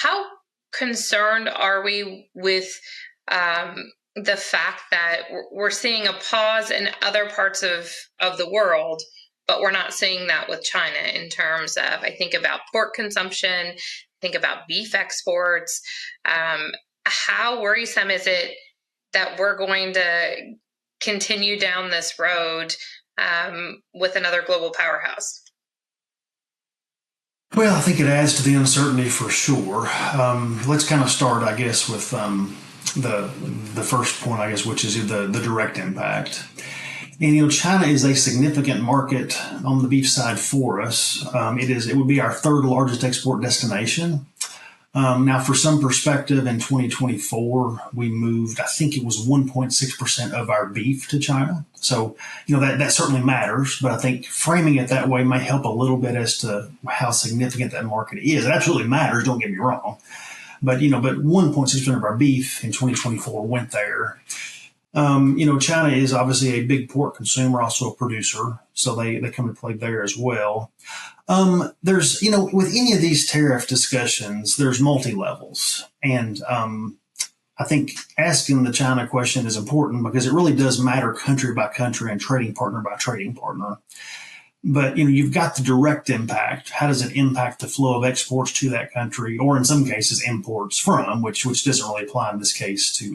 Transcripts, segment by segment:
how concerned are we with the fact that we're seeing a pause in other parts of the world, but we're not seeing that with China in terms of, I think about pork consumption, think about beef exports. How worrisome is it that we're going to continue down this road with another global powerhouse? Well, I think it adds to the uncertainty for sure. Let's kind of start, I guess, with the first point, I guess, which is the direct impact. And China is a significant market on the beef side for us. It would be our third largest export destination. Now, for some perspective, in 2024, we moved, I think it was 1.6% of our beef to China. So, that certainly matters, but I think framing it that way may help a little bit as to how significant that market is. It absolutely matters, don't get me wrong. But 1.6% of our beef in 2024 went there. China is obviously a big pork consumer, also a producer, so they come to play there as well. There's, with any of these tariff discussions, there's multi-levels. And I think asking the China question is important because it really does matter country by country and trading partner by trading partner. But, you've got the direct impact. How does it impact the flow of exports to that country, or in some cases imports from, which doesn't really apply in this case to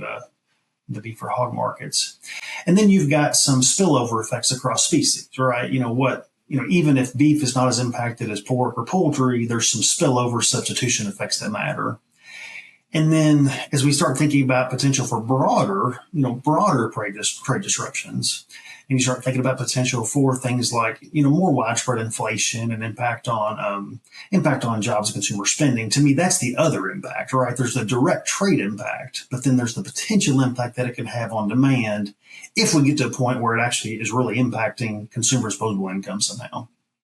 the beef or hog markets. And then you've got some spillover effects across species, right? Even if beef is not as impacted as pork or poultry, there's some spillover substitution effects that matter. And then as we start thinking about potential for broader trade disruptions, and you start thinking about potential for things like, more widespread inflation and impact on jobs and consumer spending, to me, that's the other impact, right? There's the direct trade impact, but then there's the potential impact that it can have on demand if we get to a point where it actually is really impacting consumer disposable income somehow.